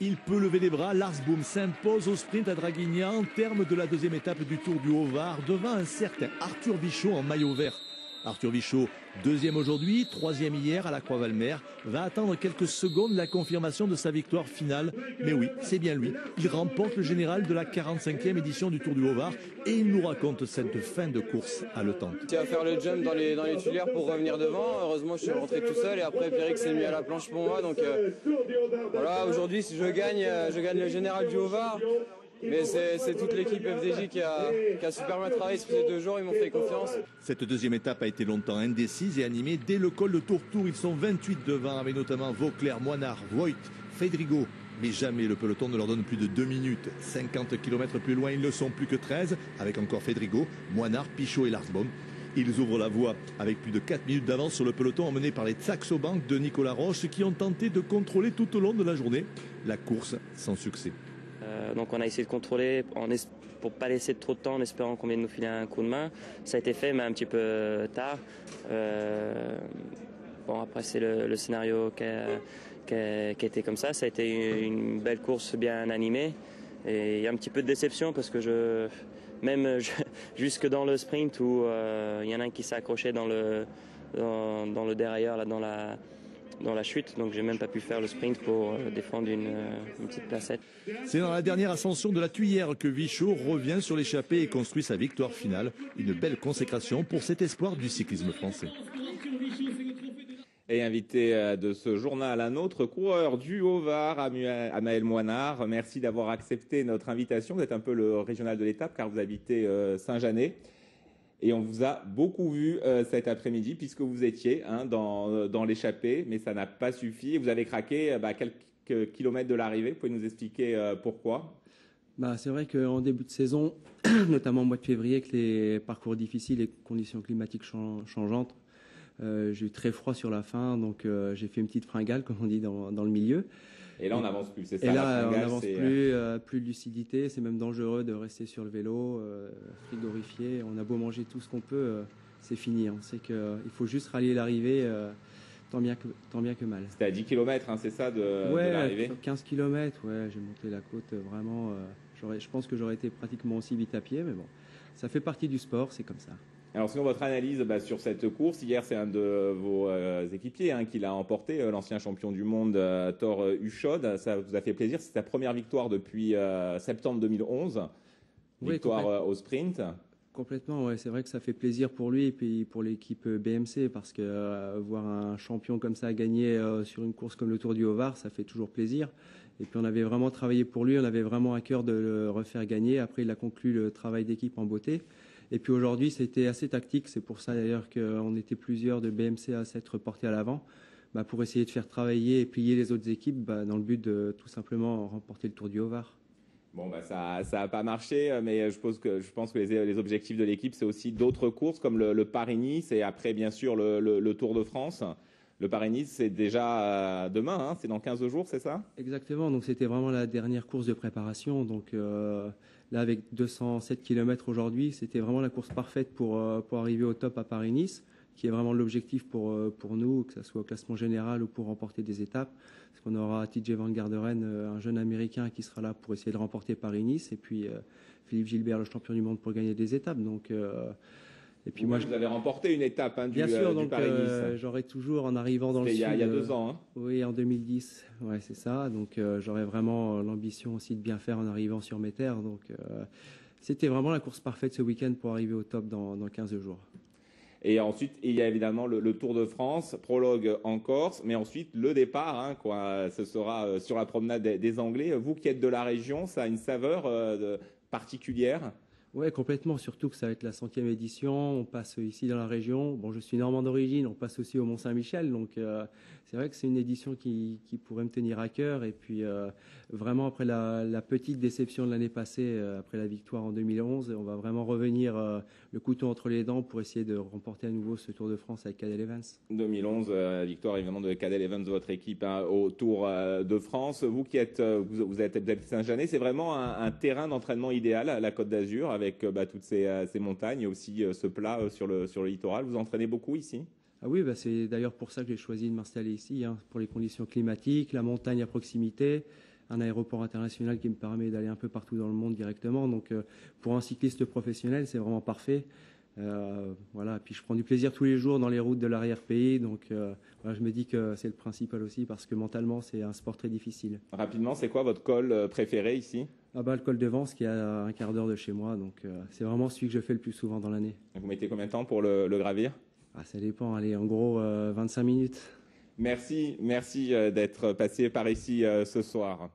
Il peut lever les bras, Lars Boom s'impose au sprint à Draguignan, terme de la deuxième étape du Tour du Haut-Var, devant un certain Arthur Vichot en maillot vert. Arthur Vichot, deuxième aujourd'hui, troisième hier à la Croix-Valmer, va attendre quelques secondes la confirmation de sa victoire finale. Mais oui, c'est bien lui. Il remporte le général de la 45e édition du Tour du Haut-Var et il nous raconte cette fin de course haletante. J'ai à faire le jump dans les tuilières pour revenir devant. Heureusement, je suis rentré tout seul et après Pierrick s'est mis à la planche pour moi. Donc voilà, aujourd'hui, si je gagne le général du Haut-Var. Mais c'est toute l'équipe FDJ qui a super bien travaillé sur ces 2 jours, ils m'ont fait confiance. Cette deuxième étape a été longtemps indécise et animée. Dès le col de Tourtour, ils sont 28 devant, avec notamment Vauclair, Moinard, Voigt, Fedrigo. Mais jamais le peloton ne leur donne plus de 2 minutes. 50 km plus loin, ils ne sont plus que 13, avec encore Fedrigo, Moinard, Pichot et Larsbaum. Ils ouvrent la voie avec plus de 4 minutes d'avance sur le peloton emmené par les Saxo Bank de Nicolas Roche qui ont tenté de contrôler tout au long de la journée la course sans succès. Donc on a essayé de contrôler pour pas laisser trop de temps en espérant qu'on vienne nous filer un coup de main. Ça a été fait mais un petit peu tard. Bon après c'est le scénario qui a été comme ça. Ça a été une belle course bien animée. Et il y a un petit peu de déception parce que jusque dans le sprint où il y en a un qui s'est accroché dans le derrière là, dans la chute, donc j'ai même pas pu faire le sprint pour défendre une petite placette. C'est dans la dernière ascension de la Tuyère que Vichot revient sur l'échappée et construit sa victoire finale. Une belle consécration pour cet espoir du cyclisme français. Et invité de ce journal, un autre coureur du Haut-Var, Amael Moinard. Merci d'avoir accepté notre invitation. Vous êtes un peu le régional de l'étape car vous habitez Saint-Janet. Et on vous a beaucoup vu cet après-midi puisque vous étiez dans l'échappée, mais ça n'a pas suffi. Vous avez craqué quelques kilomètres de l'arrivée. Vous pouvez nous expliquer pourquoi? C'est vrai qu'en début de saison, notamment au mois de février, avec les parcours difficiles et conditions climatiques changeantes, j'ai eu très froid sur la fin, donc j'ai fait une petite fringale, comme on dit dans le milieu. Et là, on n'avance plus, c'est ça? Et là, on n'avance plus de lucidité. C'est même dangereux de rester sur le vélo, frigorifié. On a beau manger tout ce qu'on peut, c'est fini. On sait qu'il faut juste rallier l'arrivée, tant bien que mal. C'était à 10 km, c'est ça, de l'arrivée? 15 km, ouais, j'ai monté la côte vraiment. Je pense que j'aurais été pratiquement aussi vite à pied, mais bon, ça fait partie du sport, c'est comme ça. Alors, selon votre analyse sur cette course, hier, c'est un de vos équipiers qui l'a emporté, l'ancien champion du monde, Thor Hushovd. Ça vous a fait plaisir. C'est sa première victoire depuis septembre 2011. Victoire au sprint. Complètement, ouais. C'est vrai que ça fait plaisir pour lui et puis pour l'équipe BMC parce que voir un champion comme ça gagner sur une course comme le Tour du Haut-Var, ça fait toujours plaisir. Et puis on avait vraiment travaillé pour lui, on avait vraiment à cœur de le refaire gagner. Après, il a conclu le travail d'équipe en beauté. Et puis aujourd'hui, c'était assez tactique. C'est pour ça d'ailleurs qu'on était plusieurs de BMC à s'être portés à l'avant pour essayer de faire travailler et plier les autres équipes dans le but de tout simplement remporter le Tour du Haut-Var. Bon, ça a pas marché, mais je pense que les objectifs de l'équipe, c'est aussi d'autres courses comme le Paris-Nice et après, bien sûr, le Tour de France. Le Paris-Nice, c'est déjà demain, c'est dans 15 jours, c'est ça? Exactement, donc c'était vraiment la dernière course de préparation. Donc là, avec 207 km aujourd'hui, c'était vraiment la course parfaite pour arriver au top à Paris-Nice, qui est vraiment l'objectif pour nous, que ce soit au classement général ou pour remporter des étapes. Parce qu'on aura TJ Van Garderen, un jeune Américain qui sera là pour essayer de remporter Paris-Nice, et puis Philippe Gilbert, le champion du monde, pour gagner des étapes. Donc et puis vous avez remporté une étape du Paris-Nice. J'aurai toujours en arrivant dans le sud. Il y a 2 ans. Oui, en 2010. Ouais, c'est ça. Donc j'aurai vraiment l'ambition aussi de bien faire en arrivant sur mes terres. Donc c'était vraiment la course parfaite ce week-end pour arriver au top dans 15 jours. Et ensuite, il y a évidemment le Tour de France, prologue en Corse, mais ensuite le départ, ce sera sur la promenade des Anglais. Vous qui êtes de la région, ça a une saveur particulière? Oui, complètement, surtout que ça va être la 100e édition, on passe ici dans la région. Bon, je suis normand d'origine, on passe aussi au Mont-Saint-Michel, donc c'est vrai que c'est une édition qui pourrait me tenir à cœur. Et puis vraiment, après la petite déception de l'année passée, après la victoire en 2011, on va vraiment revenir le couteau entre les dents pour essayer de remporter à nouveau ce Tour de France avec Cadel Evans. 2011, victoire évidemment de Cadel Evans, de votre équipe au Tour de France. Vous qui êtes, vous êtes Saint-Janet, c'est vraiment un terrain d'entraînement idéal, la Côte d'Azur, avec toutes ces montagnes et aussi ce plat sur le littoral. Vous entraînez beaucoup ici? Ah oui, c'est d'ailleurs pour ça que j'ai choisi de m'installer ici, pour les conditions climatiques, la montagne à proximité, un aéroport international qui me permet d'aller un peu partout dans le monde directement. Donc pour un cycliste professionnel, c'est vraiment parfait. Voilà. Puis je prends du plaisir tous les jours dans les routes de l'arrière-pays. Donc voilà, je me dis que c'est le principal aussi parce que mentalement, c'est un sport très difficile. Rapidement, c'est quoi votre col préféré ici? Le col de Vence qui est à un quart d'heure de chez moi. Donc c'est vraiment celui que je fais le plus souvent dans l'année. Vous mettez combien de temps pour le gravir? Ça dépend. Allez, en gros, 25 minutes. Merci d'être passé par ici ce soir.